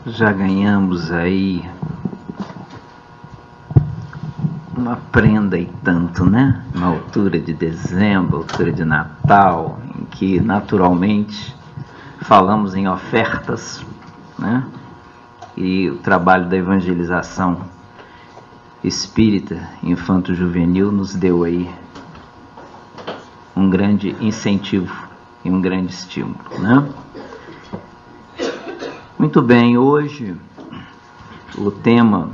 Já ganhamos aí uma prenda e tanto, né? Na altura de dezembro, altura de Natal, em que naturalmente falamos em ofertas, né? E o trabalho da evangelização espírita, infanto-juvenil, nos deu aí um grande incentivo e um grande estímulo, né? Muito bem, hoje o tema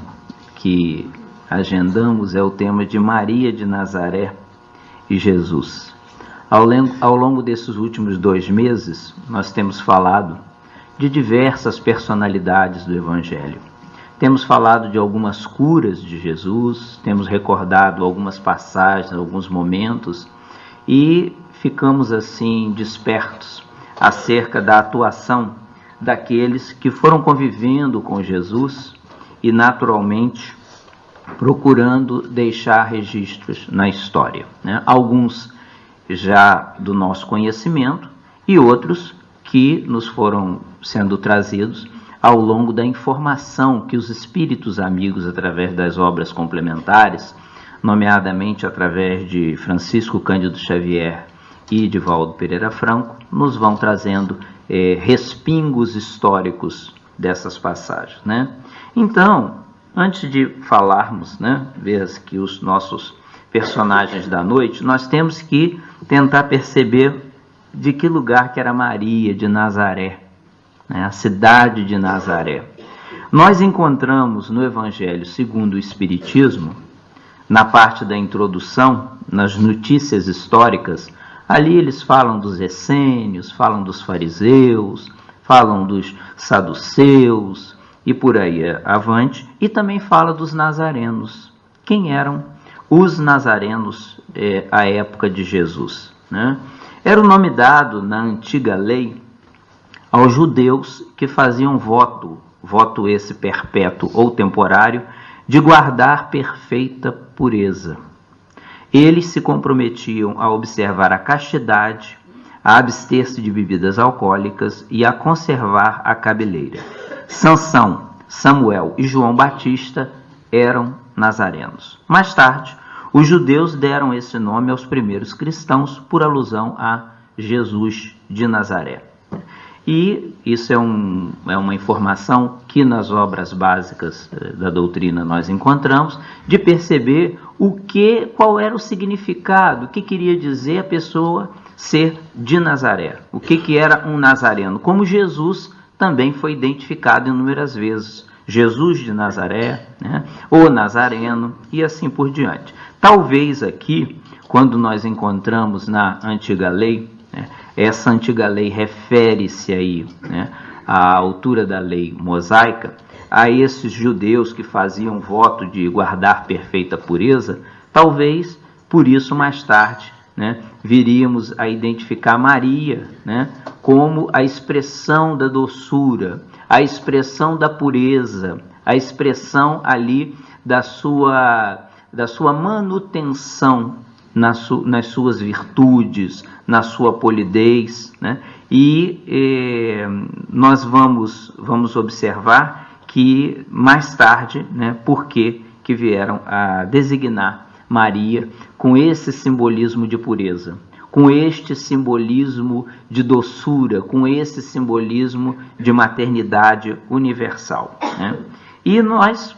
que agendamos é o tema de Maria de Nazaré e Jesus. Ao longo desses últimos 2 meses, nós temos falado de diversas personalidades do Evangelho. Temos falado de algumas curas de Jesus, temos recordado algumas passagens, alguns momentos, e ficamos assim despertos acerca da atuação daqueles que foram convivendo com Jesus e naturalmente procurando deixar registros na história, né? Alguns já do nosso conhecimento e outros que nos foram sendo trazidos ao longo da informação que os espíritos amigos, através das obras complementares, nomeadamente através de Francisco Cândido Xavier e de Valdo Pereira Franco, nos vão trazendo respingos históricos dessas passagens, né? Então, antes de falarmos, né, ver que os nossos personagens da noite, nós temos que tentar perceber de que lugar que era Maria de Nazaré, né, a cidade de Nazaré. Nós encontramos no Evangelho segundo o Espiritismo, na parte da introdução, nas notícias históricas, ali eles falam dos essênios, falam dos fariseus, falam dos saduceus e por aí avante, e também fala dos nazarenos. Quem eram os nazarenos à época de Jesus, né? Era o nome dado na antiga lei aos judeus que faziam voto esse perpétuo ou temporário, de guardar perfeita pureza. Eles se comprometiam a observar a castidade, a abster-se de bebidas alcoólicas e a conservar a cabeleira. Sansão, Samuel e João Batista eram nazarenos. Mais tarde, os judeus deram esse nome aos primeiros cristãos por alusão a Jesus de Nazaré. E isso é uma informação que nas obras básicas da doutrina nós encontramos, de perceber qual era o significado, o que queria dizer a pessoa ser de Nazaré, o que era um nazareno, como Jesus também foi identificado inúmeras vezes, Jesus de Nazaré, né, o Nazareno e assim por diante. Talvez aqui, quando nós encontramos na antiga lei, né, essa antiga lei refere-se aí, né, à altura da lei mosaica, a esses judeus que faziam voto de guardar perfeita pureza, talvez por isso mais tarde, né, viríamos a identificar Maria, né, como a expressão da doçura, a expressão da pureza, a expressão ali da sua manutenção nas suas virtudes, na sua polidez, né? E nós vamos observar que mais tarde, né, por que vieram a designar Maria com esse simbolismo de pureza, com este simbolismo de doçura, com esse simbolismo de maternidade universal, né? E nós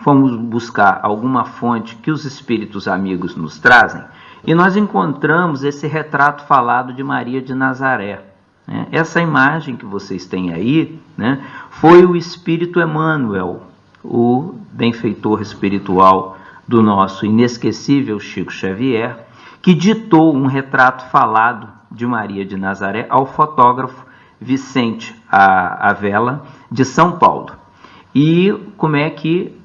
fomos buscar alguma fonte que os espíritos amigos nos trazem e nós encontramos esse retrato falado de Maria de Nazaré, né? Essa imagem que vocês têm aí, né, foi o Espírito Emmanuel, o benfeitor espiritual do nosso inesquecível Chico Xavier, que ditou um retrato falado de Maria de Nazaré ao fotógrafo Vicente Avella, de São Paulo. E como é que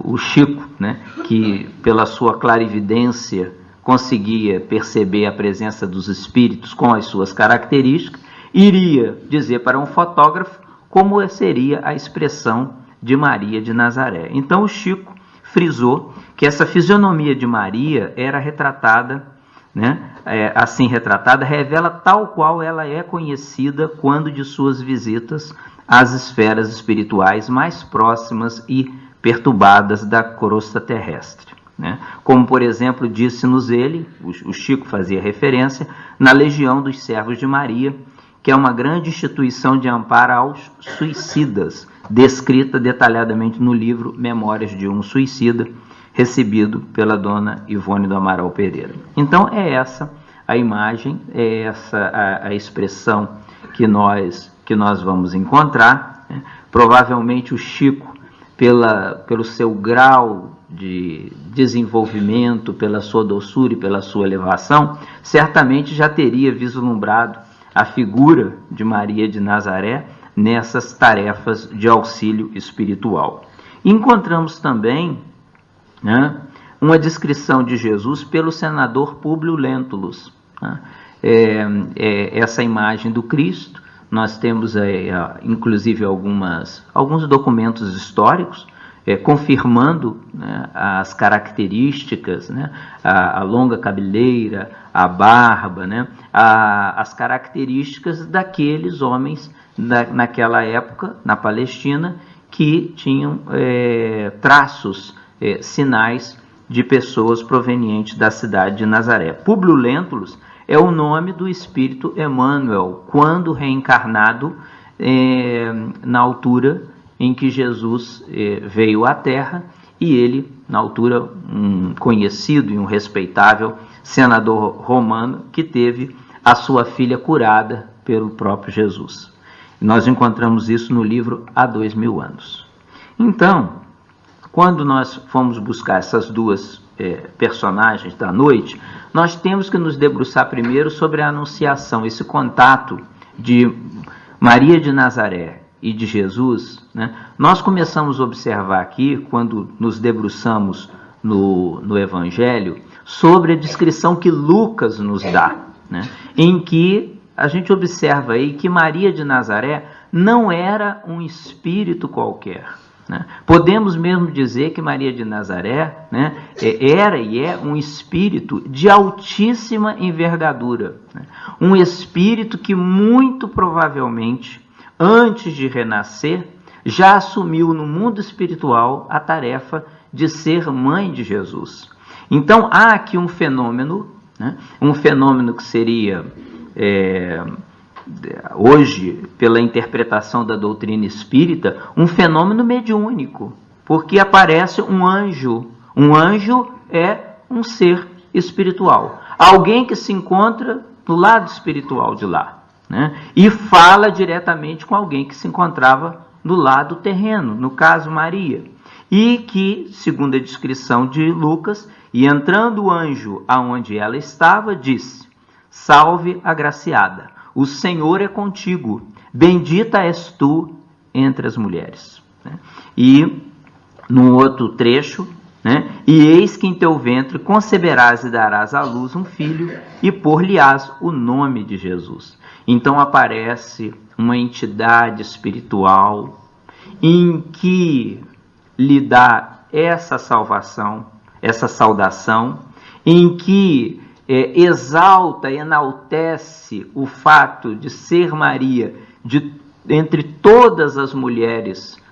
o Chico, né, que pela sua clarividência conseguia perceber a presença dos espíritos com as suas características, iria dizer para um fotógrafo como seria a expressão de Maria de Nazaré. Então o Chico frisou que essa fisionomia de Maria era retratada né, assim retratada, revela tal qual ela é conhecida quando de suas visitas às esferas espirituais mais próximas e perturbadas da crosta terrestre, né? Como, por exemplo, disse-nos ele, o Chico fazia referência, na Legião dos Servos de Maria, que é uma grande instituição de amparo aos suicidas, descrita detalhadamente no livro Memórias de um Suicida, recebido pela dona Ivone do Amaral Pereira. Então é essa a imagem, é essa a expressão que nós vamos encontrar, né? Provavelmente o Chico, pelo seu grau de desenvolvimento, pela sua doçura e pela sua elevação, certamente já teria vislumbrado a figura de Maria de Nazaré nessas tarefas de auxílio espiritual. Encontramos também, né, uma descrição de Jesus pelo senador Públio Lentulus, né? Essa imagem do Cristo, nós temos inclusive alguns documentos históricos confirmando, né, as características, né, a longa cabeleira, a barba, né, as características daqueles homens naquela época, na Palestina, que tinham traços, sinais de pessoas provenientes da cidade de Nazaré. Públio Lentulus é o nome do Espírito Emmanuel, quando reencarnado na altura em que Jesus veio à Terra, e ele, na altura, um conhecido e um respeitável senador romano que teve a sua filha curada pelo próprio Jesus. Nós encontramos isso no livro Há 2000 anos. Então, quando nós fomos buscar essas duas personagens da noite, nós temos que nos debruçar primeiro sobre a anunciação, esse contato de Maria de Nazaré e de Jesus, né? Nós começamos a observar aqui, quando nos debruçamos no Evangelho, sobre a descrição que Lucas nos dá, né? Em que a gente observa aí que Maria de Nazaré não era um espírito qualquer, né? Podemos mesmo dizer que Maria de Nazaré, né, era e é um espírito de altíssima envergadura, né? Um espírito que muito provavelmente, antes de renascer, já assumiu no mundo espiritual a tarefa de ser mãe de Jesus. Então há aqui um fenômeno, né, um fenômeno que seria, hoje, pela interpretação da doutrina espírita, um fenômeno mediúnico, porque aparece um anjo. Um anjo é um ser espiritual, alguém que se encontra no lado espiritual de lá, né, e fala diretamente com alguém que se encontrava no lado terreno, no caso Maria, e que, segundo a descrição de Lucas, e entrando o anjo aonde ela estava, disse: salve agraciada, o Senhor é contigo, bendita és tu entre as mulheres. E num outro trecho, né, e eis que em teu ventre conceberás e darás à luz um filho, e por-lhe-ás o nome de Jesus. Então aparece uma entidade espiritual em que lhe dá essa salvação, essa saudação, em que exalta, enaltece o fato de ser Maria, entre todas as mulheres,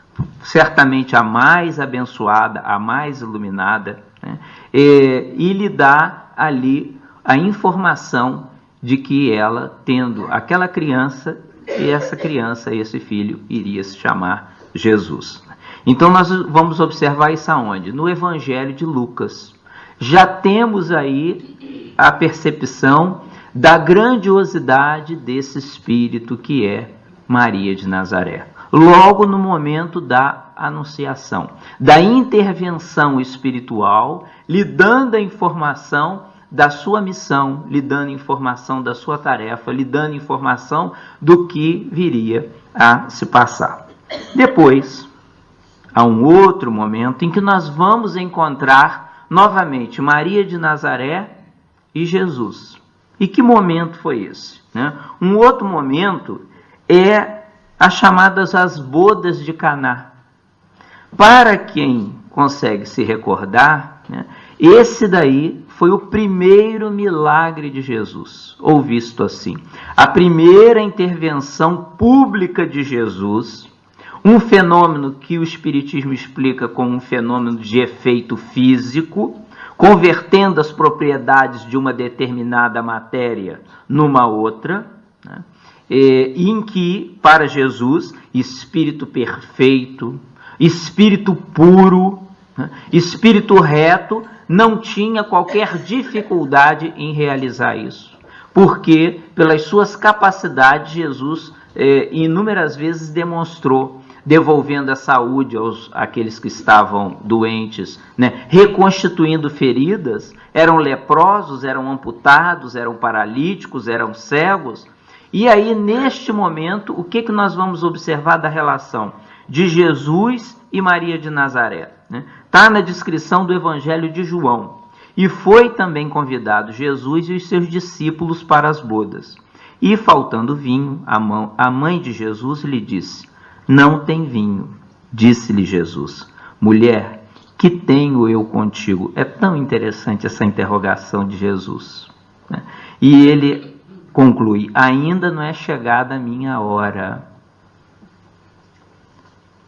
certamente a mais abençoada, a mais iluminada, né, e lhe dá ali a informação de que ela, tendo aquela criança, e essa criança, esse filho, iria se chamar Jesus. Então nós vamos observar isso aonde? No Evangelho de Lucas. Já temos aí a percepção da grandiosidade desse espírito que é Maria de Nazaré. Logo no momento da anunciação, da intervenção espiritual, lhe dando a informação da sua missão, lhe dando informação da sua tarefa, lhe dando informação do que viria a se passar. Depois, há um outro momento em que nós vamos encontrar novamente Maria de Nazaré e Jesus. E que momento foi esse, né? Um outro momento é as chamadas as bodas de Caná. Para quem consegue se recordar, né, Esse daí foi o primeiro milagre de Jesus, ou visto assim, a primeira intervenção pública de Jesus, um fenômeno que o Espiritismo explica como um fenômeno de efeito físico, convertendo as propriedades de uma determinada matéria numa outra, né? Em que, para Jesus, espírito perfeito, espírito puro, né? Espírito reto, não tinha qualquer dificuldade em realizar isso, porque pelas suas capacidades Jesus inúmeras vezes demonstrou, devolvendo a saúde àqueles que estavam doentes, né? Reconstituindo feridas, eram leprosos, eram amputados, eram paralíticos, eram cegos. E aí, neste momento, o que nós vamos observar da relação de Jesus e Maria de Nazaré? Está na descrição do Evangelho de João. E foi também convidado Jesus e os seus discípulos para as bodas. E, faltando vinho, a mãe de Jesus lhe disse: não tem vinho. Disse-lhe Jesus: mulher, que tenho eu contigo? É tão interessante essa interrogação de Jesus, né? E ele conclui: ainda não é chegada a minha hora.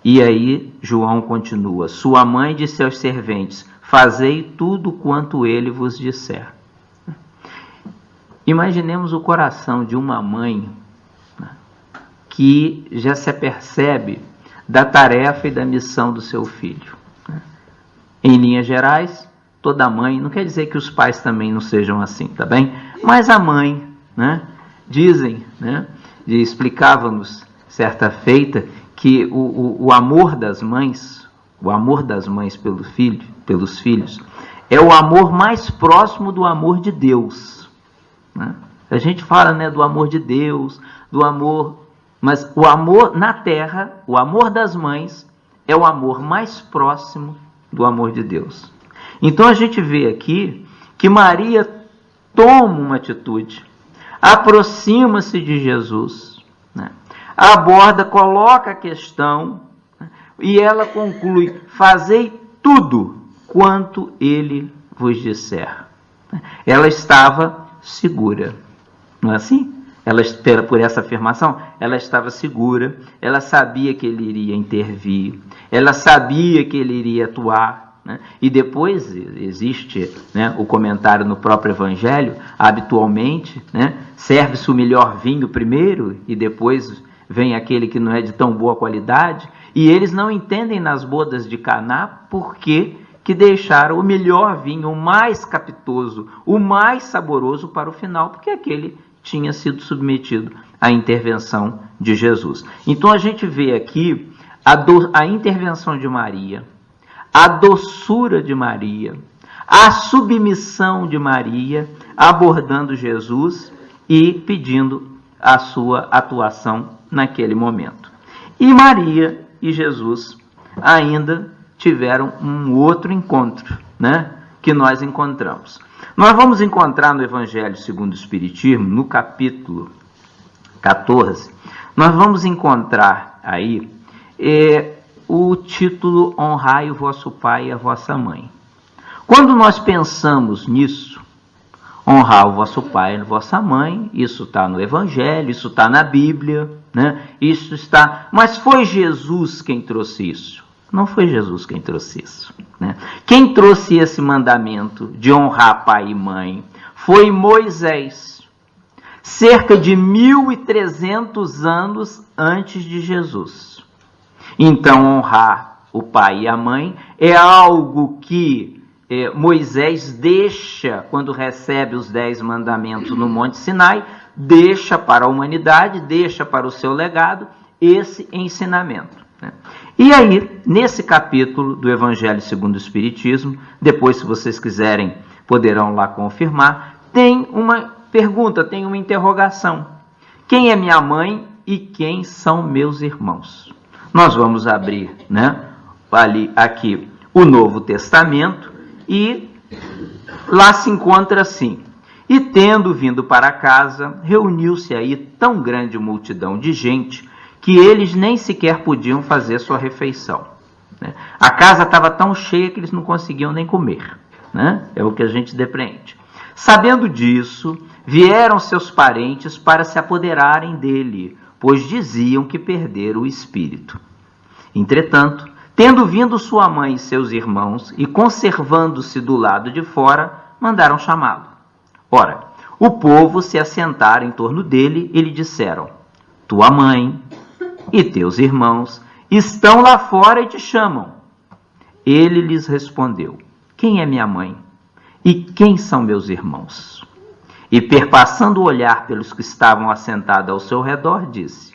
E aí João continua: sua mãe disse aos serventes: fazei tudo quanto ele vos disser. Imaginemos o coração de uma mãe, né, que já se apercebe da tarefa e da missão do seu filho, né? Em linhas gerais, toda mãe, não quer dizer que os pais também não sejam assim, tá bem? Mas a mãe, né, dizem, né, explicava-nos certa feita que o amor das mães pelos filhos, é o amor mais próximo do amor de Deus, né? A gente fala, né, do amor de Deus, do amor, mas o amor na terra, o amor das mães, é o amor mais próximo do amor de Deus. Então a gente vê aqui que Maria toma uma atitude, aproxima-se de Jesus, né? Aborda, coloca a questão, né? E ela conclui: fazei tudo quanto ele vos disser. Ela estava segura, não é assim? Ela, por essa afirmação, ela estava segura, ela sabia que ele iria intervir, ela sabia que ele iria atuar, né? E depois existe, né, o comentário no próprio Evangelho, habitualmente, né, serve-se o melhor vinho primeiro e depois vem aquele que não é de tão boa qualidade, e eles não entendem nas bodas de Caná porque que deixaram o melhor vinho, o mais capitoso, o mais saboroso para o final, porque aquele tinha sido submetido à intervenção de Jesus. Então a gente vê aqui a intervenção de Maria, a doçura de Maria, a submissão de Maria, abordando Jesus e pedindo a sua atuação naquele momento. E Maria e Jesus ainda tiveram um outro encontro, né, que nós encontramos. Nós vamos encontrar no Evangelho segundo o Espiritismo, no capítulo 14, nós vamos encontrar aí o título Honrai o vosso pai e a vossa mãe. Quando nós pensamos nisso, honrar o vosso pai e a vossa mãe, isso está no Evangelho, isso está na Bíblia, né? Isso está. Mas foi Jesus quem trouxe isso? Não foi Jesus quem trouxe isso, né? Quem trouxe esse mandamento de honrar pai e mãe foi Moisés, cerca de 1.300 anos antes de Jesus. Então, honrar o pai e a mãe é algo que Moisés deixa, quando recebe os 10 mandamentos no Monte Sinai, deixa para a humanidade, deixa para o seu legado esse ensinamento, né? E aí, nesse capítulo do Evangelho segundo o Espiritismo, depois, se vocês quiserem, poderão lá confirmar, tem uma pergunta, tem uma interrogação: quem é minha mãe e quem são meus irmãos? Nós vamos abrir, né, aqui o Novo Testamento, e lá se encontra assim: e tendo vindo para casa, reuniu-se aí tão grande multidão de gente que eles nem sequer podiam fazer sua refeição, né? A casa estava tão cheia que eles não conseguiam nem comer, né? É o que a gente depreende. Sabendo disso, vieram seus parentes para se apoderarem dele, pois diziam que perdera o espírito. Entretanto, tendo vindo sua mãe e seus irmãos, e conservando-se do lado de fora, mandaram chamá-lo. Ora, o povo se assentaram em torno dele e lhe disseram: tua mãe e teus irmãos estão lá fora e te chamam. Ele lhes respondeu: quem é minha mãe? E quem são meus irmãos? E perpassando o olhar pelos que estavam assentados ao seu redor, disse: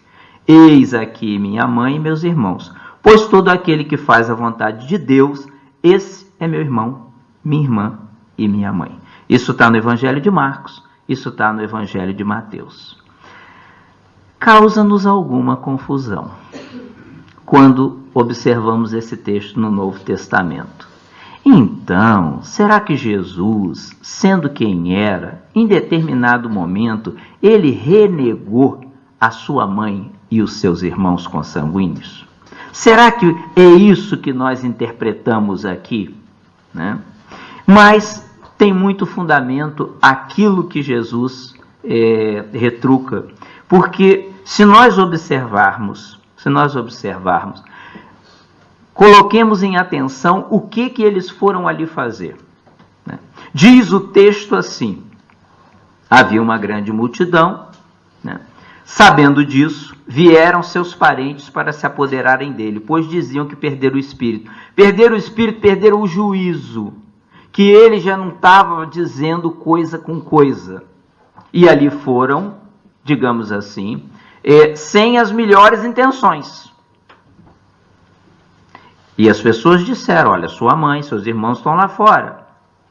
eis aqui minha mãe e meus irmãos, pois todo aquele que faz a vontade de Deus, esse é meu irmão, minha irmã e minha mãe. Isso está no Evangelho de Marcos, isso está no Evangelho de Mateus. Causa-nos alguma confusão quando observamos esse texto no Novo Testamento. Então, será que Jesus, sendo quem era, em determinado momento, ele renegou a sua mãe e os seus irmãos consanguíneos? Será que é isso que nós interpretamos aqui, né? Mas tem muito fundamento aquilo que Jesus retruca, porque se nós observarmos, coloquemos em atenção o que eles foram ali fazer, né? Diz o texto assim: havia uma grande multidão, né? Sabendo disso, vieram seus parentes para se apoderarem dele, pois diziam que perderam o espírito. Perderam o espírito, perderam o juízo, que ele já não estava dizendo coisa com coisa. E ali foram, digamos assim, sem as melhores intenções. E as pessoas disseram: olha, sua mãe, seus irmãos estão lá fora,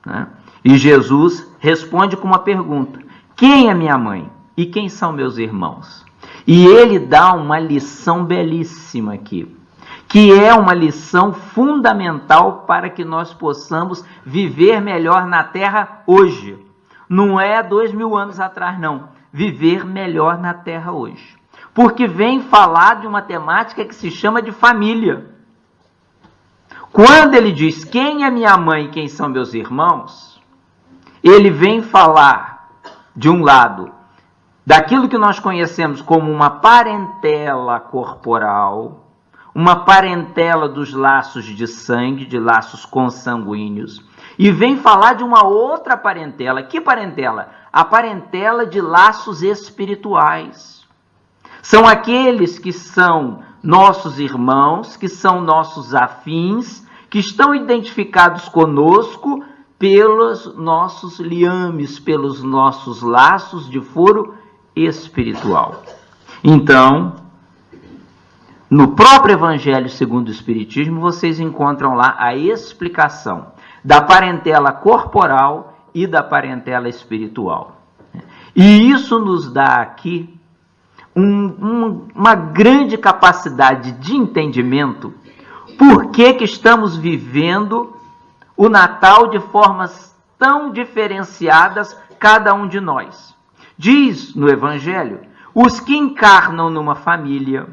né? E Jesus responde com uma pergunta: quem é minha mãe? E quem são meus irmãos? E ele dá uma lição belíssima aqui, que é uma lição fundamental para que nós possamos viver melhor na terra hoje. Não é 2000 anos atrás, não. Viver melhor na terra hoje. Porque vem falar de uma temática que se chama de família. Quando ele diz quem é minha mãe e quem são meus irmãos, ele vem falar, de um lado, daquilo que nós conhecemos como uma parentela corporal, uma parentela dos laços de sangue, de laços consanguíneos, e vem falar de uma outra parentela. Que parentela? A parentela de laços espirituais. São aqueles que são nossos irmãos, que são nossos afins, que estão identificados conosco pelos nossos liames, pelos nossos laços de foro espiritual. Então, no próprio Evangelho segundo o Espiritismo, vocês encontram lá a explicação da parentela corporal e da parentela espiritual. E isso nos dá aqui uma grande capacidade de entendimento por que estamos vivendo o Natal de formas tão diferenciadas, cada um de nós. Diz no Evangelho: os que encarnam numa família,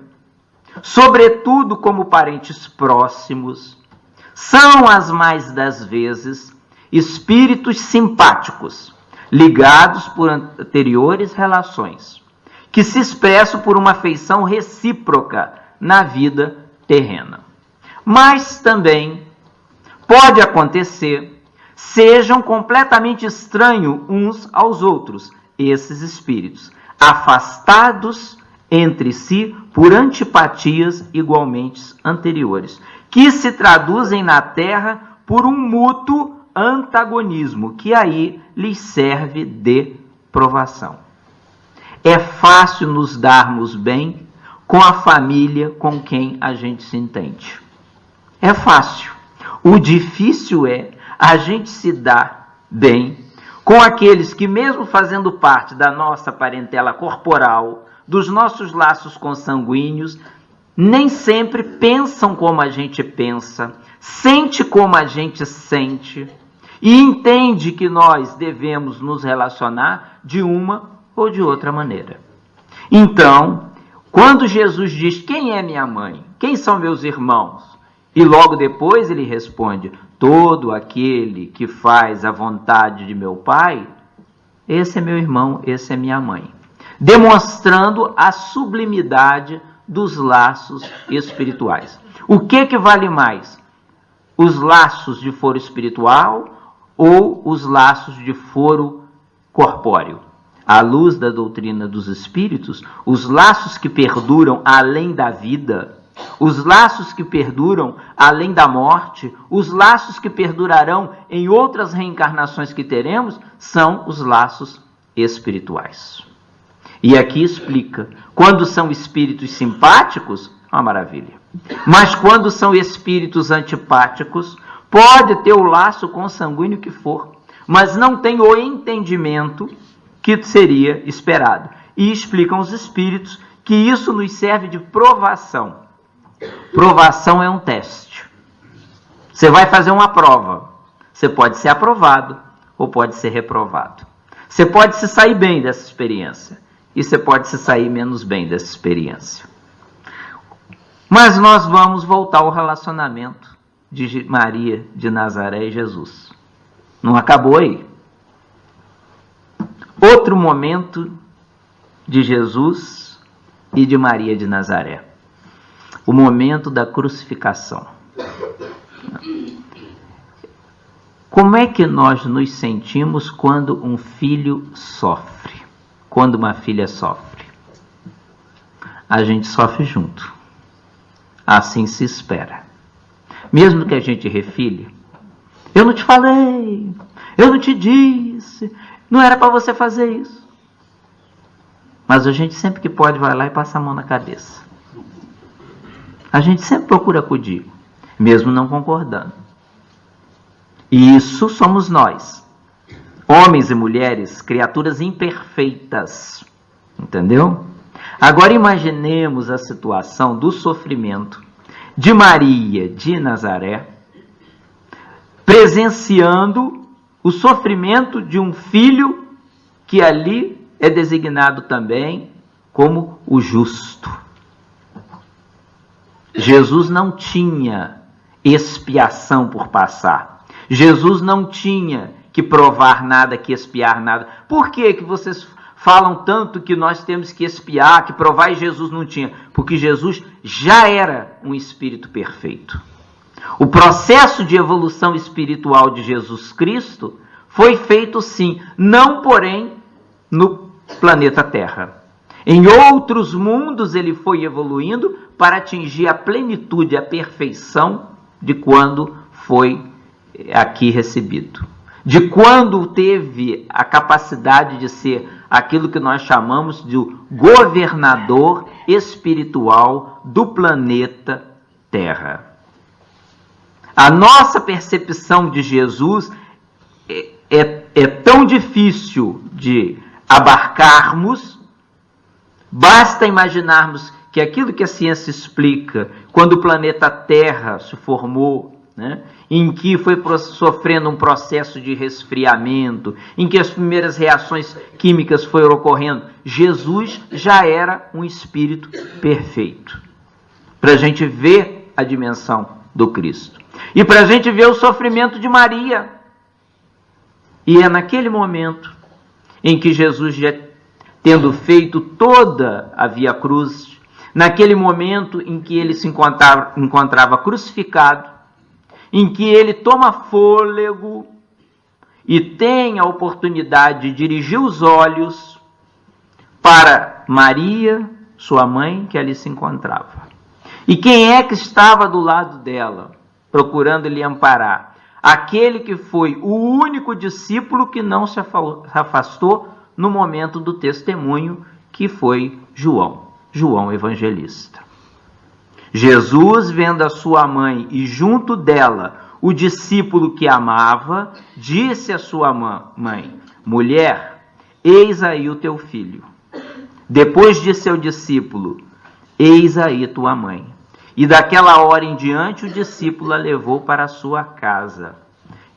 sobretudo como parentes próximos, são as mais das vezes espíritos simpáticos, ligados por anteriores relações, que se expressam por uma afeição recíproca na vida terrena. Mas também pode acontecer, sejam completamente estranhos uns aos outros, esses espíritos, afastados entre si por antipatias igualmente anteriores, que se traduzem na terra por um mútuo antagonismo, que aí lhes serve de provação. É fácil nos darmos bem com a família com quem a gente se entende. É fácil. O difícil é a gente se dar bem com aqueles que, mesmo fazendo parte da nossa parentela corporal, dos nossos laços consanguíneos, nem sempre pensam como a gente pensa, sente como a gente sente e entende que nós devemos nos relacionar de uma ou de outra maneira. Então, quando Jesus diz: quem é minha mãe? Quem são meus irmãos? E logo depois ele responde: todo aquele que faz a vontade de meu Pai, esse é meu irmão, esse é minha mãe. Demonstrando a sublimidade dos laços espirituais. O que vale mais? Os laços de foro espiritual ou os laços de foro corpóreo? À luz da doutrina dos espíritos, os laços que perduram além da vida, os laços que perduram além da morte, os laços que perdurarão em outras reencarnações que teremos, são os laços espirituais. E aqui explica, quando são espíritos simpáticos, uma maravilha. Mas quando são espíritos antipáticos, pode ter o laço consanguíneo que for, mas não tem o entendimento que seria esperado. E explicam os espíritos que isso nos serve de provação. Provação é um teste. Você vai fazer uma prova. Você pode ser aprovado ou pode ser reprovado. Você pode se sair bem dessa experiência e você pode se sair menos bem dessa experiência. Mas nós vamos voltar ao relacionamento de Maria de Nazaré e Jesus. Não acabou aí. Outro momento de Jesus e de Maria de Nazaré. O momento da crucificação. Como é que nós nos sentimos quando um filho sofre? Quando uma filha sofre? A gente sofre junto. Assim se espera. Mesmo que a gente refilhe. Eu não te falei. Eu não te disse. Não era para você fazer isso. Mas a gente sempre que pode vai lá e passa a mão na cabeça. A gente sempre procura acudir, mesmo não concordando. E isso somos nós. Homens e mulheres, criaturas imperfeitas. Entendeu? Agora imaginemos a situação do sofrimento de Maria de Nazaré, presenciando o sofrimento de um filho que ali é designado também como o justo. Jesus não tinha expiação por passar. Jesus não tinha que provar nada, que expiar nada. Por que vocês falam tanto que nós temos que expiar, que provar, e Jesus não tinha? Porque Jesus já era um espírito perfeito. O processo de evolução espiritual de Jesus Cristo foi feito sim, não porém no planeta Terra. Em outros mundos ele foi evoluindo para atingir a plenitude, a perfeição de quando foi aqui recebido. De quando teve a capacidade de ser aquilo que nós chamamos de governador espiritual do planeta Terra. A nossa percepção de Jesus é tão difícil de abarcarmos. Basta imaginarmos que aquilo que a ciência explica, quando o planeta Terra se formou, né, em que foi sofrendo um processo de resfriamento, em que as primeiras reações químicas foram ocorrendo, Jesus já era um espírito perfeito. Para a gente ver a dimensão do Cristo. E para a gente ver o sofrimento de Maria. E é naquele momento em que Jesus, já tendo feito toda a Via Crucis, naquele momento em que ele se encontrava crucificado, em que ele toma fôlego e tem a oportunidade de dirigir os olhos para Maria, sua mãe, que ali se encontrava. E quem é que estava do lado dela, procurando lhe amparar? Aquele que foi o único discípulo que não se afastou no momento do testemunho, que foi João Evangelista. Jesus, vendo a sua mãe e junto dela o discípulo que amava, disse à sua mãe: mulher, eis aí o teu filho. Depois disse ao discípulo: eis aí tua mãe. E daquela hora em diante o discípulo a levou para a sua casa.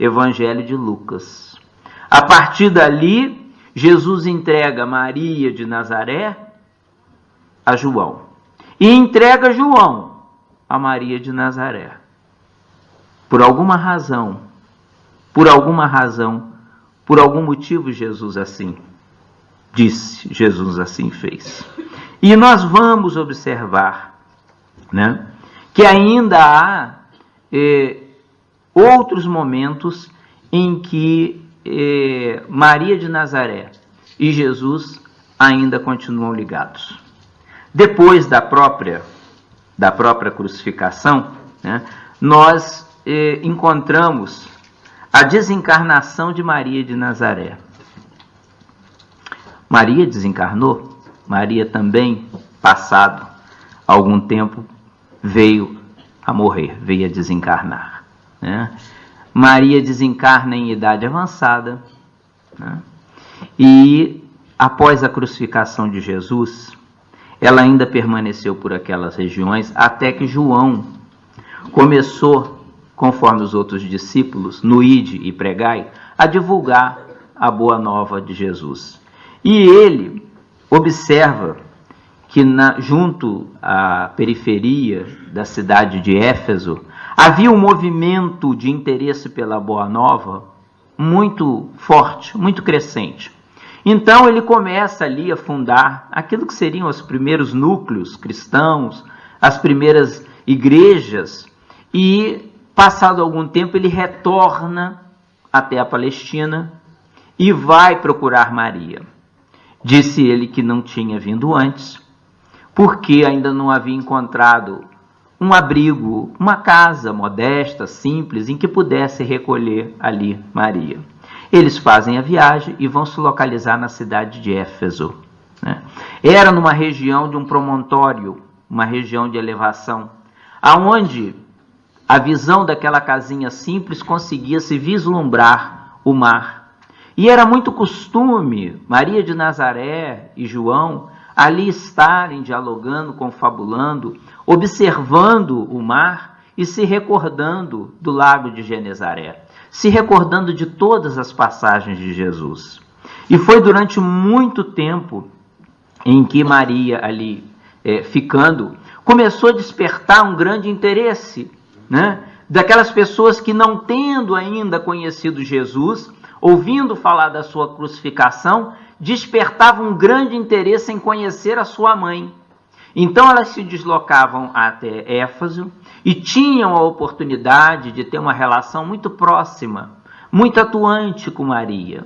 Evangelho de Lucas. A partir dali, Jesus entrega Maria de Nazaré a João. E entrega João a Maria de Nazaré. por alguma razão, por algum motivo Jesus assim disse, Jesus assim fez. E nós vamos observar, né, que ainda há outros momentos em que Maria de Nazaré e Jesus ainda continuam ligados. Depois da própria crucificação, né, nós encontramos a desencarnação de Maria de Nazaré. Maria desencarnou, Maria também, passado algum tempo, veio a morrer, veio a desencarnar, né? Maria desencarna em idade avançada, né? E após a crucificação de Jesus, ela ainda permaneceu por aquelas regiões até que João começou, conforme os outros discípulos, no Ide e Pregai, a divulgar a boa nova de Jesus. E ele observa que junto à periferia da cidade de Éfeso havia um movimento de interesse pela boa nova muito forte, muito crescente. Então ele começa ali a fundar aquilo que seriam os primeiros núcleos cristãos, as primeiras igrejas, e passado algum tempo ele retorna até a Palestina e vai procurar Maria. Disse ele que não tinha vindo antes, porque ainda não havia encontrado um abrigo, uma casa modesta, simples, em que pudesse recolher ali Maria. Eles fazem a viagem e vão se localizar na cidade de Éfeso, né? Era numa região de um promontório, uma região de elevação, aonde a visão daquela casinha simples conseguia se vislumbrar o mar. E era muito costume Maria de Nazaré e João ali estarem dialogando, confabulando, observando o mar e se recordando do lago de Genezaré, se recordando de todas as passagens de Jesus. E foi durante muito tempo em que Maria ali ficando, começou a despertar um grande interesse, né, daquelas pessoas que, não tendo ainda conhecido Jesus, ouvindo falar da sua crucificação, despertavam um grande interesse em conhecer a sua mãe. Então elas se deslocavam até Éfeso e tinham a oportunidade de ter uma relação muito próxima, muito atuante com Maria.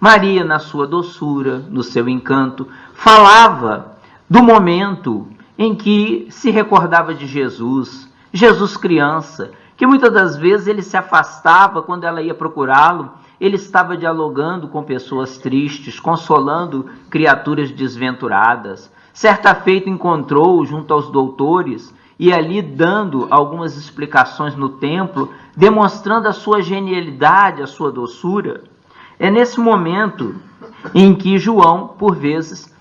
Maria, na sua doçura, no seu encanto, falava do momento em que se recordava de Jesus, Jesus criança, que muitas das vezes ele se afastava quando ela ia procurá-lo. Ele estava dialogando com pessoas tristes, consolando criaturas desventuradas. Certa feita encontrou junto aos doutores e ali dando algumas explicações no templo, demonstrando a sua genialidade, a sua doçura. É nesse momento em que João, por vezes,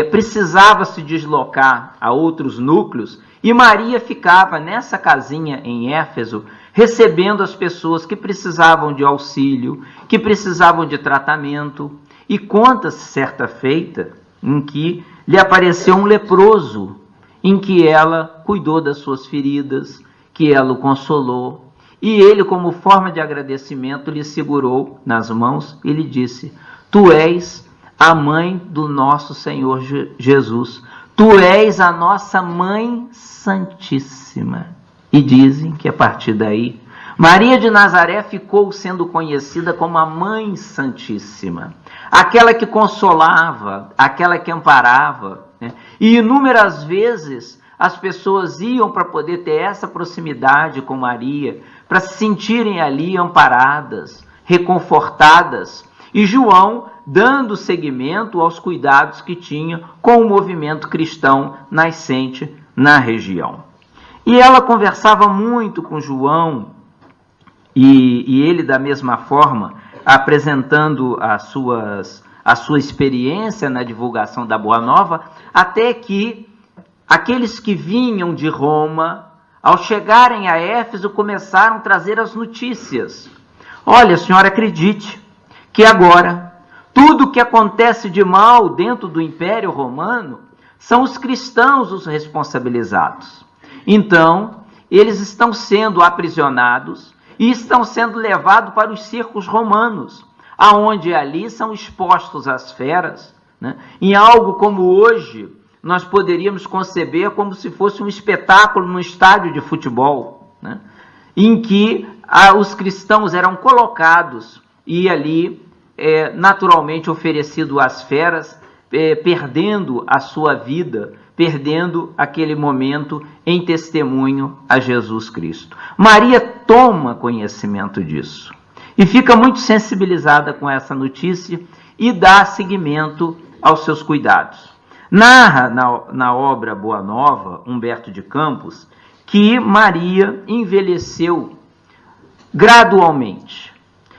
precisava se deslocar a outros núcleos e Maria ficava nessa casinha em Éfeso, recebendo as pessoas que precisavam de auxílio, que precisavam de tratamento. E conta-se certa feita em que lhe apareceu um leproso, em que ela cuidou das suas feridas, que ela o consolou. E ele, como forma de agradecimento, lhe segurou nas mãos e lhe disse: Tu és a mãe do nosso Senhor Jesus. Tu és a nossa Mãe Santíssima. E dizem que a partir daí, Maria de Nazaré ficou sendo conhecida como a Mãe Santíssima, aquela que consolava, aquela que amparava, né? E inúmeras vezes as pessoas iam para poder ter essa proximidade com Maria, para se sentirem ali amparadas, reconfortadas. E João dando seguimento aos cuidados que tinha com o movimento cristão nascente na região. E ela conversava muito com João, e ele, da mesma forma, apresentando a sua experiência na divulgação da Boa Nova, até que aqueles que vinham de Roma, ao chegarem a Éfeso, começaram a trazer as notícias. Olha, senhora, acredite que agora tudo que acontece de mal dentro do Império Romano são os cristãos os responsabilizados. Então, eles estão sendo aprisionados e estão sendo levados para os circos romanos, aonde ali são expostos às feras, né? Em algo como hoje, nós poderíamos conceber como se fosse um espetáculo no estádio de futebol, né? Em que os cristãos eram colocados e ali, naturalmente, oferecido às feras, perdendo a sua vida, perdendo aquele momento em testemunho a Jesus Cristo. Maria toma conhecimento disso e fica muito sensibilizada com essa notícia e dá seguimento aos seus cuidados. Narra na obra Boa Nova, Humberto de Campos, que Maria envelheceu gradualmente,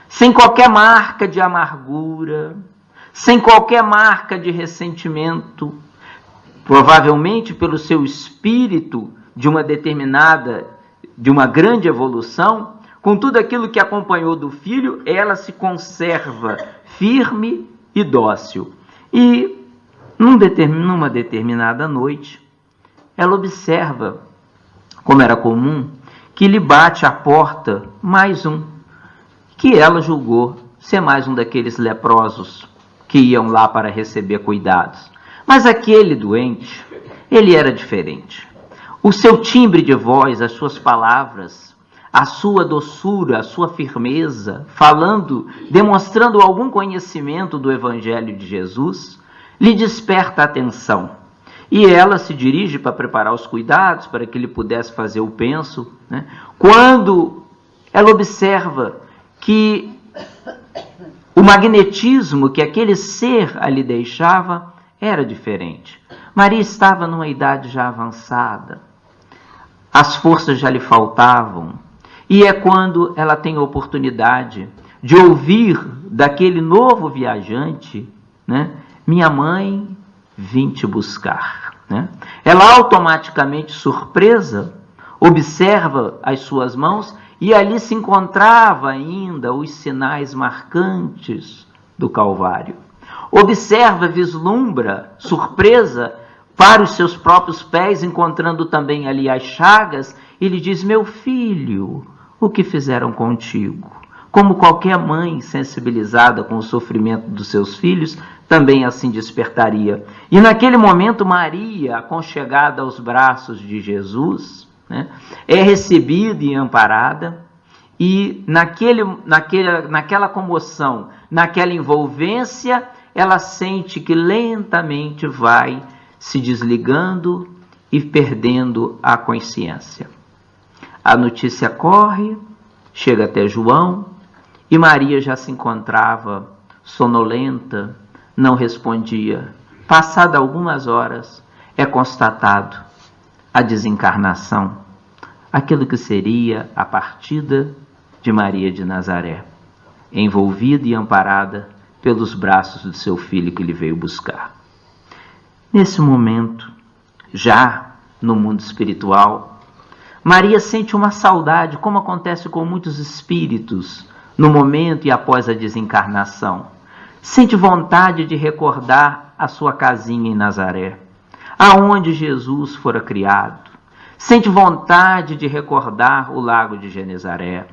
sem qualquer marca de amargura, sem qualquer marca de ressentimento, provavelmente pelo seu espírito de uma grande evolução, com tudo aquilo que acompanhou do filho, ela se conserva firme e dócil. E numa determinada noite, ela observa, como era comum, que lhe bate à porta mais um, que ela julgou ser mais um daqueles leprosos que iam lá para receber cuidados. Mas aquele doente, ele era diferente. O seu timbre de voz, as suas palavras, a sua doçura, a sua firmeza, demonstrando algum conhecimento do Evangelho de Jesus, lhe desperta a atenção. E ela se dirige para preparar os cuidados, para que ele pudesse fazer o penso, né? Quando ela observa que o magnetismo que aquele ser ali deixava era diferente. Maria estava numa idade já avançada, as forças já lhe faltavam, e é quando ela tem a oportunidade de ouvir daquele novo viajante, né? Minha mãe, vim te buscar, né? Ela automaticamente, surpresa, observa as suas mãos e ali se encontrava ainda os sinais marcantes do Calvário. Observa, vislumbra, surpresa, para os seus próprios pés, encontrando também ali as chagas, e lhe diz: meu filho, o que fizeram contigo? Como qualquer mãe sensibilizada com o sofrimento dos seus filhos, também assim despertaria. E naquele momento, Maria, aconchegada aos braços de Jesus, né, é recebida e amparada, e naquela comoção, naquela envolvência, ela sente que lentamente vai se desligando e perdendo a consciência. A notícia corre, chega até João, e Maria já se encontrava sonolenta, não respondia. Passada algumas horas, é constatado a desencarnação, aquilo que seria a partida de Maria de Nazaré, envolvida e amparada pelos braços do seu filho que lhe veio buscar. Nesse momento, já no mundo espiritual, Maria sente uma saudade, como acontece com muitos espíritos no momento e após a desencarnação. Sente vontade de recordar a sua casinha em Nazaré, aonde Jesus fora criado. Sente vontade de recordar o lago de Genezaré.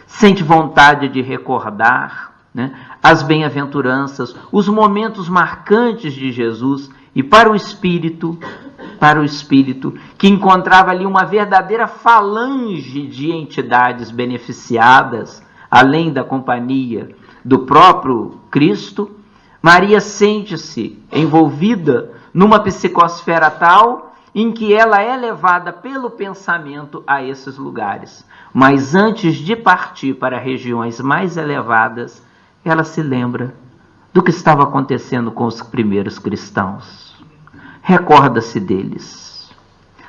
Sente vontade de recordar, né, as bem-aventuranças, os momentos marcantes de Jesus. E para o espírito que encontrava ali uma verdadeira falange de entidades beneficiadas, além da companhia do próprio Cristo, Maria sente-se envolvida numa psicosfera tal em que ela é levada pelo pensamento a esses lugares. Mas antes de partir para regiões mais elevadas, ela se lembra do que estava acontecendo com os primeiros cristãos. Recorda-se deles.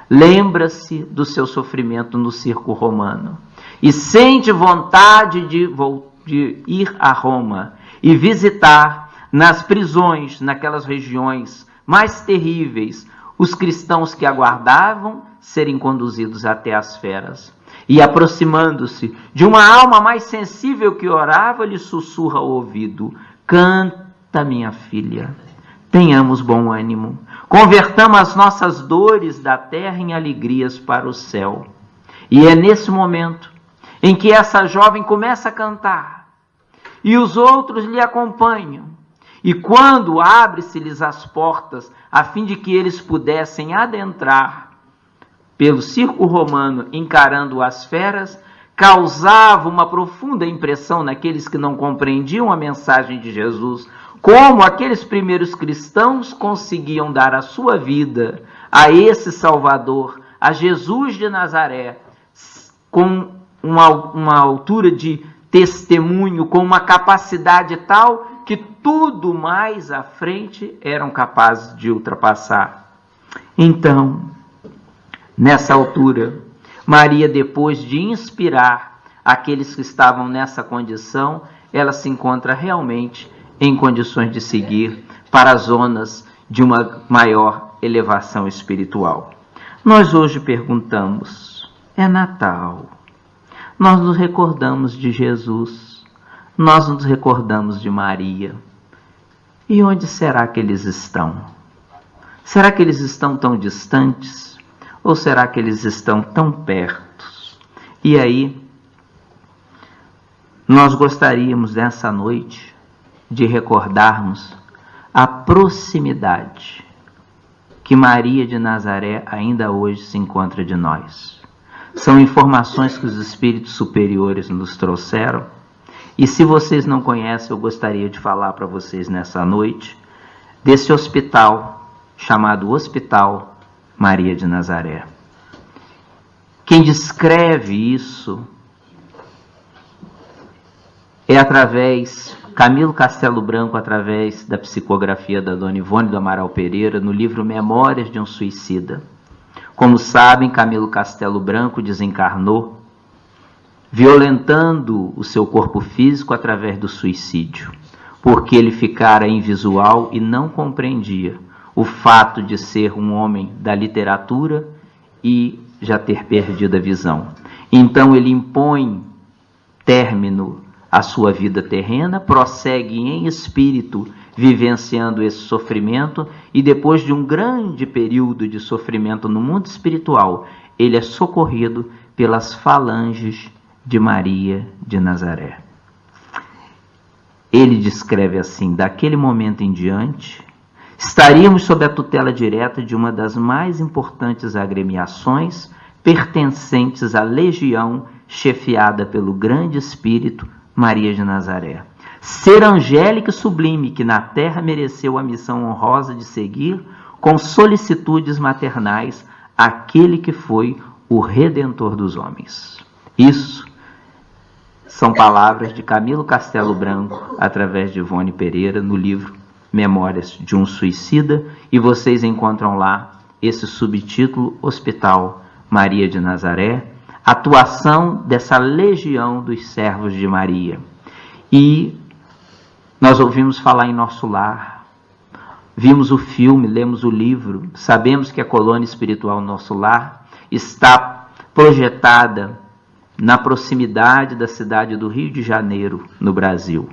Lembra-se do seu sofrimento no circo romano. E sente vontade de ir a Roma e visitar nas prisões, naquelas regiões mais terríveis, os cristãos que aguardavam serem conduzidos até as feras. E aproximando-se de uma alma mais sensível que orava, lhe sussurra ao ouvido: canta, minha filha, tenhamos bom ânimo, convertamos as nossas dores da terra em alegrias para o céu. E é nesse momento em que essa jovem começa a cantar e os outros lhe acompanham. E quando abre-se-lhes as portas, a fim de que eles pudessem adentrar pelo circo romano encarando as feras, causava uma profunda impressão naqueles que não compreendiam a mensagem de Jesus, como aqueles primeiros cristãos conseguiam dar a sua vida a esse Salvador, a Jesus de Nazaré, com uma altura de testemunho, com uma capacidade tal que tudo mais à frente eram capazes de ultrapassar. Então, nessa altura, Maria, depois de inspirar aqueles que estavam nessa condição, ela se encontra realmente em condições de seguir para as zonas de uma maior elevação espiritual. Nós hoje perguntamos, é Natal, nós nos recordamos de Jesus, nós nos recordamos de Maria. E onde será que eles estão? Será que eles estão tão distantes? Ou será que eles estão tão perto? E aí, nós gostaríamos nessa noite de recordarmos a proximidade que Maria de Nazaré ainda hoje se encontra de nós. São informações que os espíritos superiores nos trouxeram. E se vocês não conhecem, eu gostaria de falar para vocês nessa noite desse hospital chamado Hospital Maria de Nazaré. Quem descreve isso é Camilo Castelo Branco, através da psicografia da Dona Ivone do Amaral Pereira, no livro Memórias de um Suicida. Como sabem, Camilo Castelo Branco desencarnou violentando o seu corpo físico através do suicídio, porque ele ficara invisual e não compreendia o fato de ser um homem da literatura e já ter perdido a visão. Então ele impõe término à sua vida terrena, prossegue em espírito vivenciando esse sofrimento e depois de um grande período de sofrimento no mundo espiritual, ele é socorrido pelas falanges de Maria de Nazaré. Ele descreve assim: daquele momento em diante, estaríamos sob a tutela direta de uma das mais importantes agremiações pertencentes à legião chefiada pelo grande espírito Maria de Nazaré. Ser angélica e sublime que na terra mereceu a missão honrosa de seguir com solicitudes maternais aquele que foi o Redentor dos homens. Isso são palavras de Camilo Castelo Branco, através de Ivone Pereira, no livro Memórias de um Suicida, e vocês encontram lá esse subtítulo, Hospital Maria de Nazaré, atuação dessa legião dos servos de Maria. E nós ouvimos falar em Nosso Lar, vimos o filme, lemos o livro, sabemos que a colônia espiritual Nosso Lar está projetada na proximidade da cidade do Rio de Janeiro, no Brasil.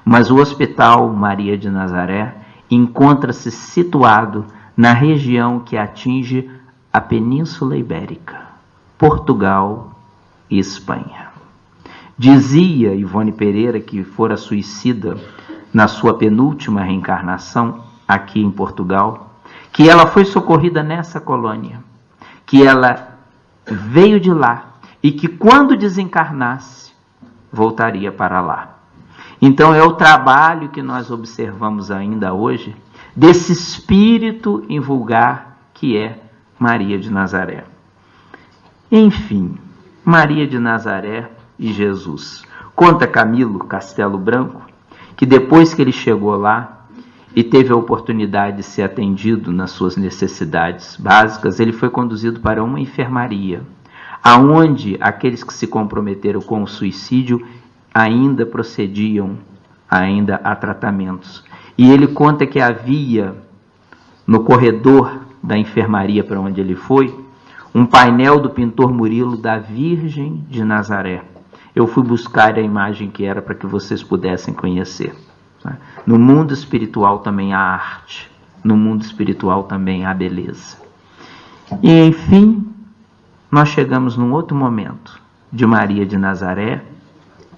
Mas o Hospital Maria de Nazaré encontra-se situado na região que atinge a Península Ibérica, Portugal e Espanha. Dizia Ivone Pereira, que fora suicida na sua penúltima reencarnação aqui em Portugal, que ela foi socorrida nessa colônia, que ela veio de lá e que quando desencarnasse, voltaria para lá. Então é o trabalho que nós observamos ainda hoje desse espírito invulgar que é Maria de Nazaré. Enfim, Maria de Nazaré e Jesus. Conta Camilo Castelo Branco que depois que ele chegou lá e teve a oportunidade de ser atendido nas suas necessidades básicas, ele foi conduzido para uma enfermaria, aonde aqueles que se comprometeram com o suicídio ainda procediam a tratamentos. E ele conta que havia no corredor da enfermaria para onde ele foi um painel do pintor Murilo da Virgem de Nazaré. Eu fui buscar a imagem que era para que vocês pudessem conhecer. No mundo espiritual também há arte, no mundo espiritual também há beleza. E enfim, nós chegamos num outro momento de Maria de Nazaré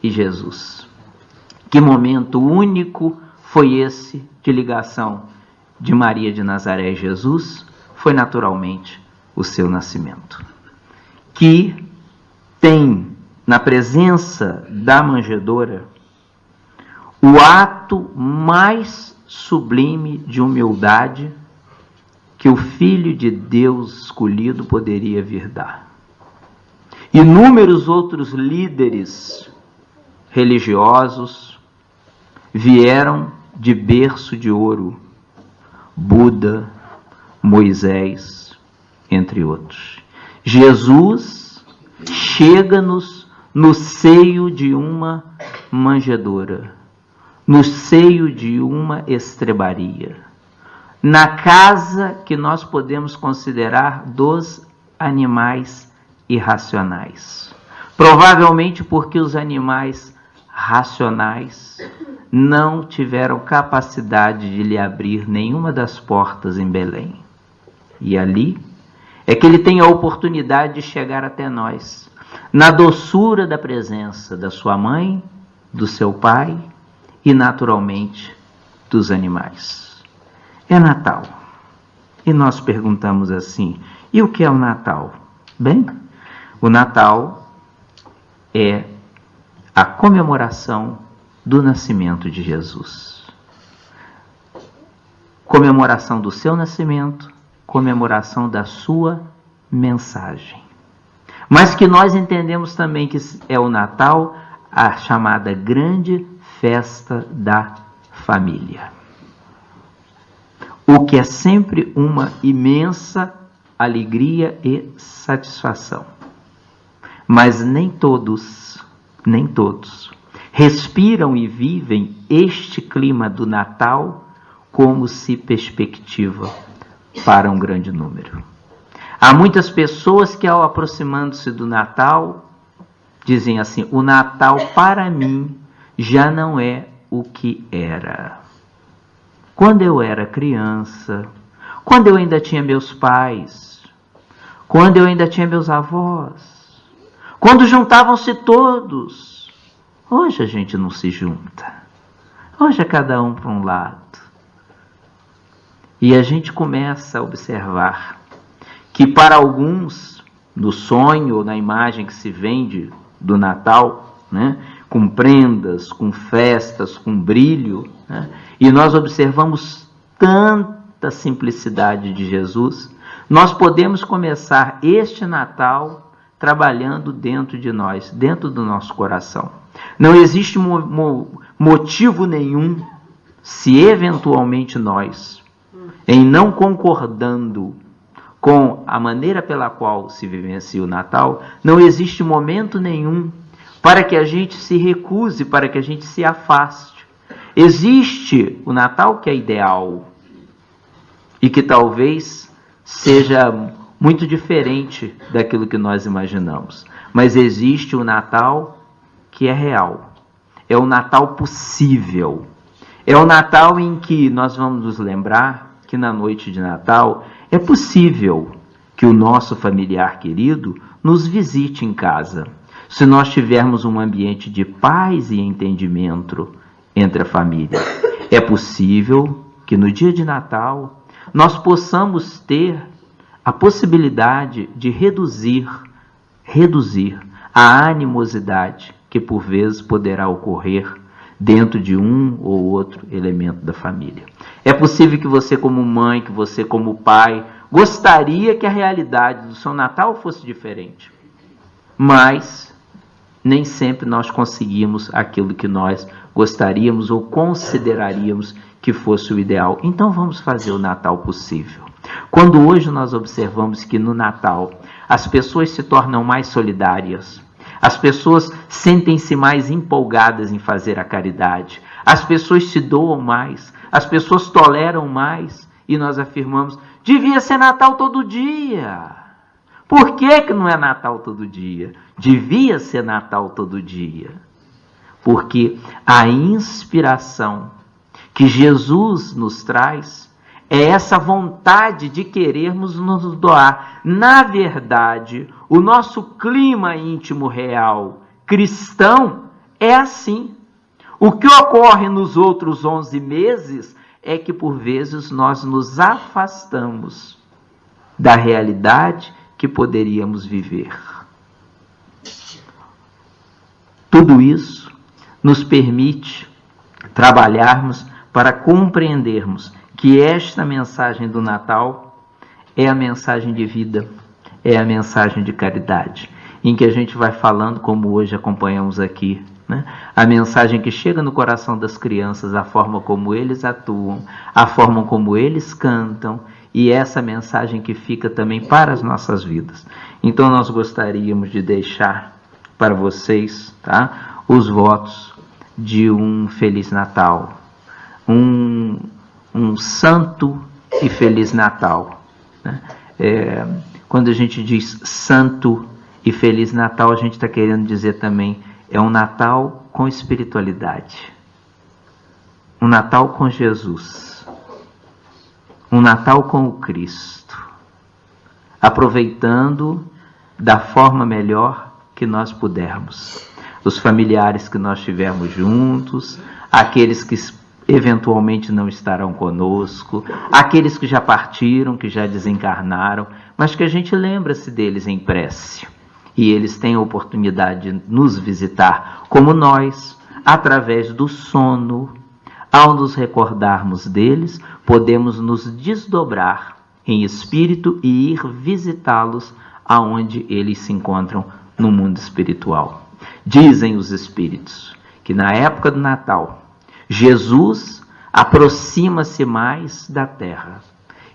e Jesus. Que momento único foi esse de ligação de Maria de Nazaré e Jesus? Foi naturalmente o seu nascimento, que tem na presença da manjedoura o ato mais sublime de humildade que o Filho de Deus escolhido poderia vir dar. Inúmeros outros líderes religiosos vieram de berço de ouro, Buda, Moisés, entre outros. Jesus chega-nos no seio de uma manjedoura, no seio de uma estrebaria, na casa que nós podemos considerar dos animais irracionais. Provavelmente porque os animais racionais não tiveram capacidade de lhe abrir nenhuma das portas em Belém. E ali é que ele tem a oportunidade de chegar até nós, na doçura da presença da sua mãe, do seu pai e, naturalmente, dos animais. É Natal. E nós perguntamos assim, e o que é o Natal? Bem, o Natal é a comemoração do nascimento de Jesus. Comemoração do seu nascimento, comemoração da sua mensagem. Mas que nós entendemos também que é o Natal, a chamada grande festa da família. O que é sempre uma imensa alegria e satisfação. Mas nem todos respiram e vivem este clima do Natal como se perspectiva para um grande número. Há muitas pessoas que, ao aproximando-se do Natal, dizem assim: o Natal para mim já não é o que era. Quando eu era criança, quando eu ainda tinha meus pais, quando eu ainda tinha meus avós, quando juntavam-se todos. Hoje a gente não se junta. Hoje é cada um para um lado. E a gente começa a observar que para alguns, no sonho ou na imagem que se vende do Natal, né, com prendas, com festas, com brilho, né, e nós observamos tanta simplicidade de Jesus, nós podemos começar este Natal trabalhando dentro de nós, dentro do nosso coração. Não existe motivo nenhum, se eventualmente nós, em não concordando com a maneira pela qual se vivencia o Natal, não existe momento nenhum para que a gente se recuse, para que a gente se afaste. Existe o Natal que é ideal e que talvez seja muito diferente daquilo que nós imaginamos. Mas existe o Natal que é real. É o Natal possível. É o Natal em que nós vamos nos lembrar que na noite de Natal é possível que o nosso familiar querido nos visite em casa, se nós tivermos um ambiente de paz e entendimento entre a família. É possível que no dia de Natal nós possamos ter a possibilidade de reduzir a animosidade que por vezes poderá ocorrer dentro de um ou outro elemento da família. É possível que você como mãe, que você como pai, gostaria que a realidade do seu Natal fosse diferente. Mas nem sempre nós conseguimos aquilo que nós gostaríamos ou consideraríamos que fosse o ideal. Então vamos fazer o Natal possível. Quando hoje nós observamos que no Natal as pessoas se tornam mais solidárias, as pessoas sentem-se mais empolgadas em fazer a caridade, as pessoas se doam mais, as pessoas toleram mais, e nós afirmamos, devia ser Natal todo dia. Por que não é Natal todo dia? Devia ser Natal todo dia. Porque a inspiração que Jesus nos traz é essa vontade de querermos nos doar. Na verdade, o nosso clima íntimo real cristão é assim. O que ocorre nos outros 11 meses é que, por vezes, nós nos afastamos da realidade que poderíamos viver. Tudo isso nos permite trabalharmos para compreendermos que esta mensagem do Natal é a mensagem de vida, é a mensagem de caridade, em que a gente vai falando, como hoje acompanhamos aqui, né? A mensagem que chega no coração das crianças, a forma como eles atuam, a forma como eles cantam, e essa mensagem que fica também para as nossas vidas. Então nós gostaríamos de deixar para vocês, tá, os votos de um Feliz Natal, um santo e Feliz Natal, né? Quando a gente diz santo e Feliz Natal, a gente está querendo dizer também, é um Natal com espiritualidade, um Natal com Jesus, um Natal com o Cristo, aproveitando da forma melhor que nós pudermos. Os familiares que nós tivermos juntos, aqueles que eventualmente não estarão conosco, aqueles que já partiram, que já desencarnaram, mas que a gente lembra-se deles em prece. E eles têm a oportunidade de nos visitar, como nós, através do sono. Ao nos recordarmos deles, podemos nos desdobrar em espírito e ir visitá-los aonde eles se encontram no mundo espiritual. Dizem os espíritos que na época do Natal, Jesus aproxima-se mais da Terra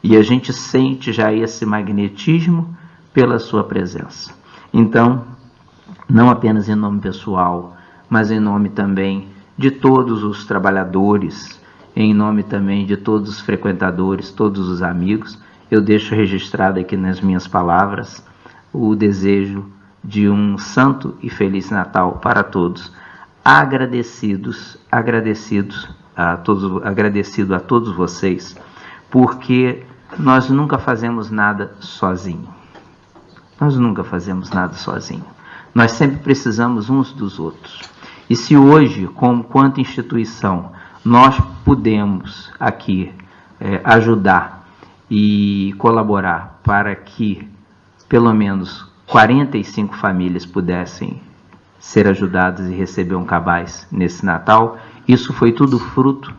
e a gente sente já esse magnetismo pela sua presença. Então, não apenas em nome pessoal, mas em nome também de todos os trabalhadores, em nome também de todos os frequentadores, todos os amigos, eu deixo registrado aqui nas minhas palavras o desejo de um santo e feliz Natal para todos. Agradecido a todos vocês, porque nós nunca fazemos nada sozinho. Nós nunca fazemos nada sozinho. Nós sempre precisamos uns dos outros. E se hoje, quanto instituição, nós podemos aqui ajudar e colaborar para que pelo menos 45 famílias pudessem ser ajudadas e receber um cabaz nesse Natal, isso foi tudo fruto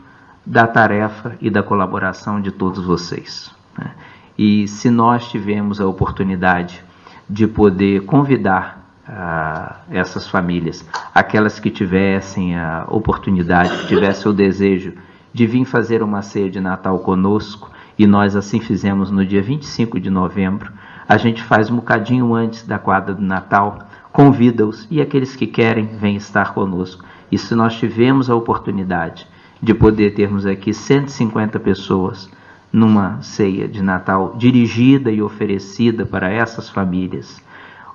da tarefa e da colaboração de todos vocês, né? E se nós tivemos a oportunidade de poder convidar essas famílias, aquelas que tivessem a oportunidade, que tivessem o desejo de vir fazer uma ceia de Natal conosco, e nós assim fizemos no dia 25 de novembro, a gente faz um bocadinho antes da quadra do Natal, convida-os, e aqueles que querem, vêm estar conosco. E se nós tivemos a oportunidade de poder termos aqui 150 pessoas numa ceia de Natal dirigida e oferecida para essas famílias,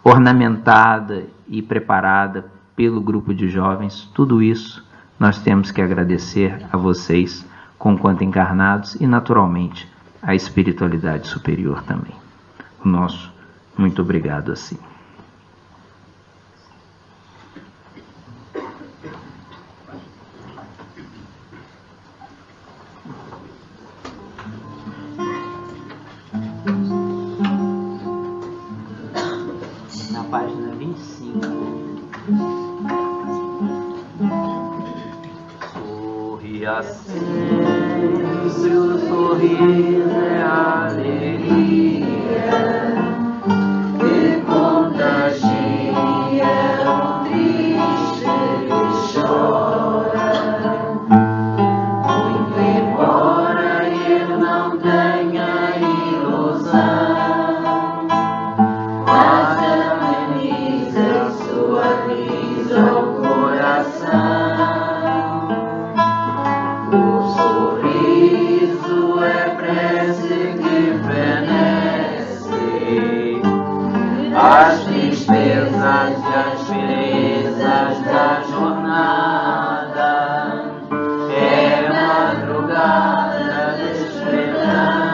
ornamentada e preparada pelo grupo de jovens, tudo isso nós temos que agradecer a vocês, conquanto encarnados, e naturalmente a espiritualidade superior também. O nosso muito obrigado assim. Na página 25. Sorria sempre, o sorriso é alegria que contagia o triste que chora. Muito embora ele não tenha ilusão, o coração. O sorriso é prece que fenece as tristezas e as belezas da jornada. É madrugada despertando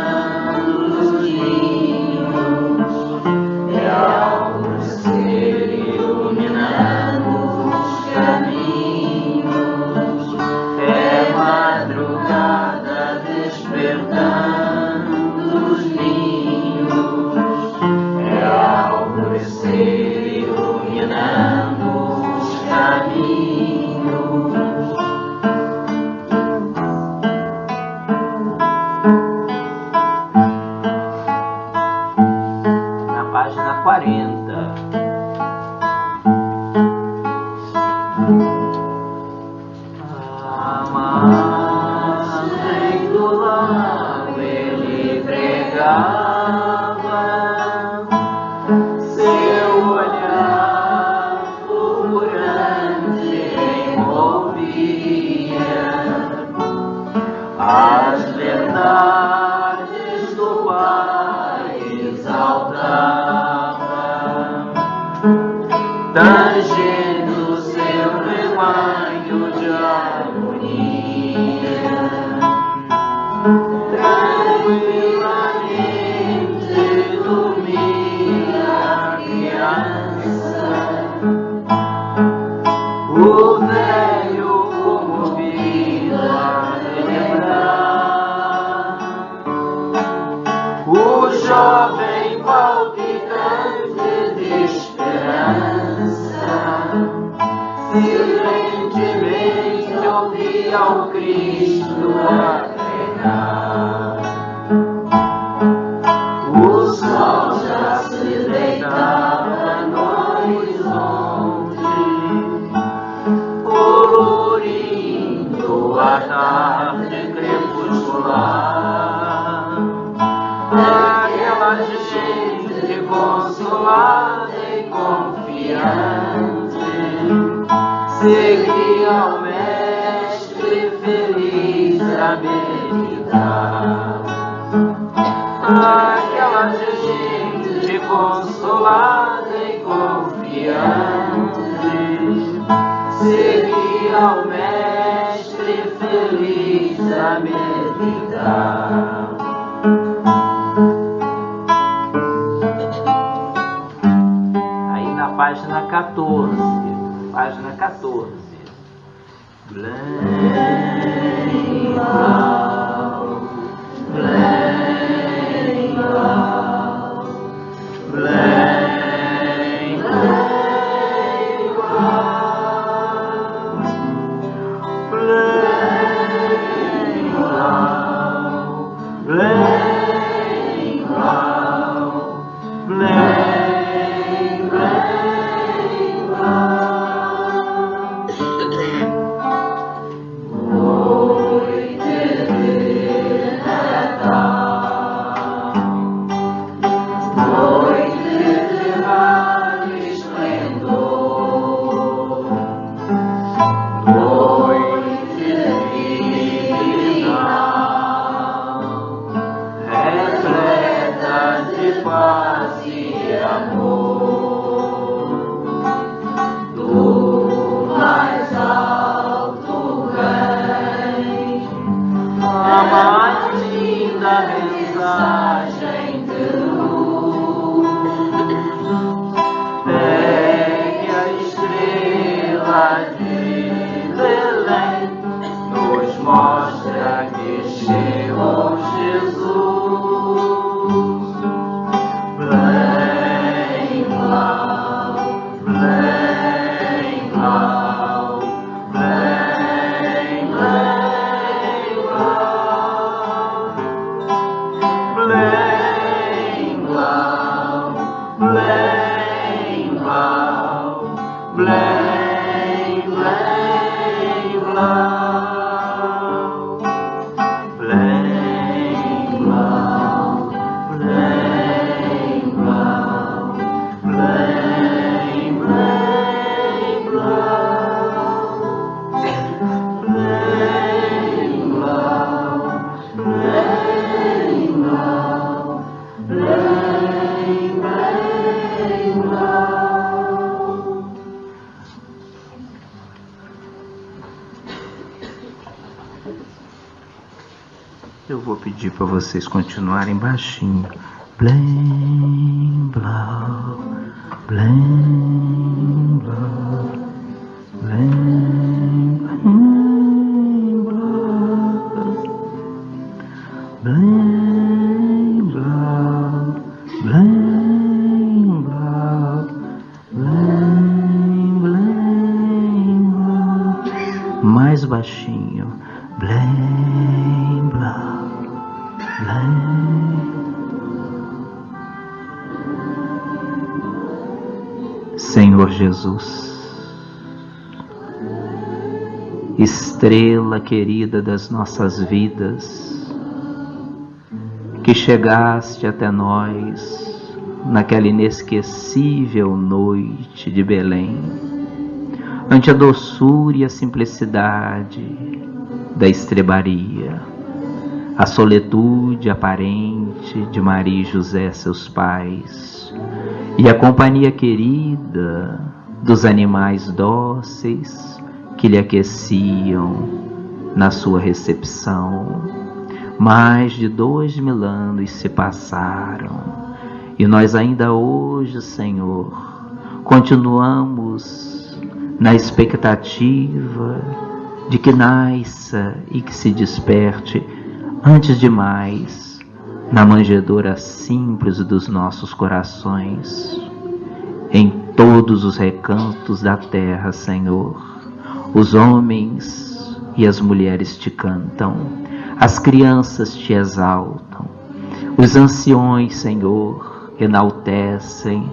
tangendo seu rebanho de harmonia, tranquilamente dormia a criança. O velho comovido a lembrar, o jovem palpitante de esperança, silentemente ouvia o Cristo a pregar. O sol já se deitava no horizonte, colorindo a tarde crepuscular. Aquela gente consolada e confiante seguia o mestre feliz a meditar. Aquela gente consolada e confiante seguia o mestre feliz a meditar. Aí na página 14, página 14. Eu vou pedir para vocês continuarem baixinho. Blém, blau, blém, blau, blém, blém, blau, blém, blau, blém, blau, blém, blém, blau. Mais baixinho. Blém, blau, blém. Senhor Jesus, estrela querida das nossas vidas, que chegaste até nós naquela inesquecível noite de Belém, ante a doçura e a simplicidade da estrebaria, a soletude aparente de Maria e José, seus pais, e a companhia querida dos animais dóceis que lhe aqueciam na sua recepção. Mais de 2000 anos se passaram e nós ainda hoje, Senhor, continuamos na expectativa de que nasça e que se desperte, antes de mais, na manjedoura simples dos nossos corações, em todos os recantos da terra, Senhor. Os homens e as mulheres te cantam, as crianças te exaltam, os anciões, Senhor, enaltecem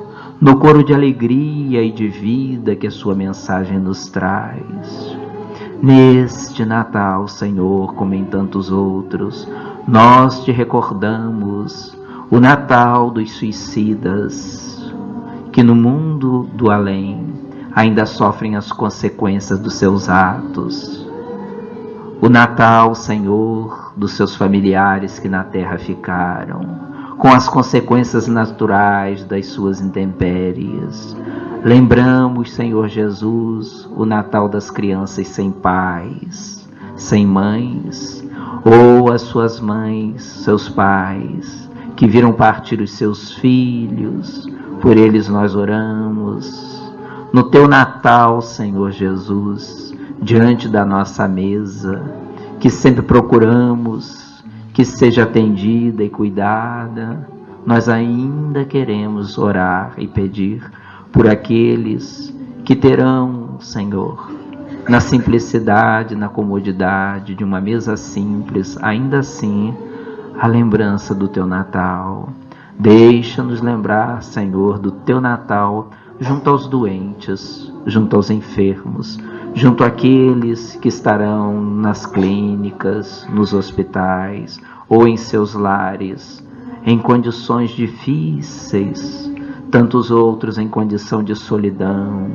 no coro de alegria e de vida que a sua mensagem nos traz. Neste Natal, Senhor, como em tantos outros, nós te recordamos o Natal dos suicidas, que no mundo do além ainda sofrem as consequências dos seus atos. O Natal, Senhor, dos seus familiares que na terra ficaram, com as consequências naturais das suas intempéries. Lembramos, Senhor Jesus, o Natal das crianças sem pais, sem mães, ou as suas mães, seus pais, que viram partir os seus filhos. Por eles nós oramos. No teu Natal, Senhor Jesus, diante da nossa mesa, que sempre procuramos que seja atendida e cuidada, nós ainda queremos orar e pedir por aqueles que terão, Senhor, na simplicidade, na comodidade de uma mesa simples, ainda assim, a lembrança do teu Natal. Deixa-nos lembrar, Senhor, do teu Natal junto aos doentes, junto aos enfermos, junto àqueles que estarão nas clínicas, nos hospitais ou em seus lares, em condições difíceis, tantos outros em condição de solidão.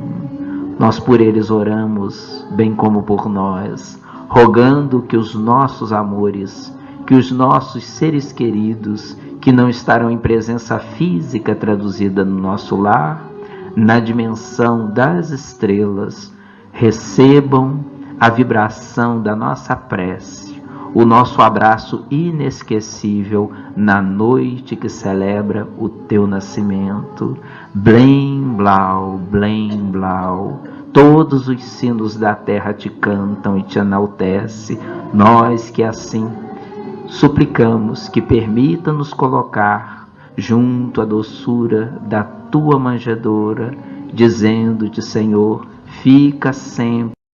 Nós por eles oramos, bem como por nós, rogando que os nossos amores, que os nossos seres queridos, que não estarão em presença física traduzida no nosso lar, na dimensão das estrelas, recebam a vibração da nossa prece, o nosso abraço inesquecível na noite que celebra o teu nascimento. Blém, blau, blém, blau. Todos os sinos da terra te cantam e te enaltecem. Nós que assim suplicamos que permita-nos colocar junto à doçura da tua manjedoura, dizendo-te, Senhor, fica sempre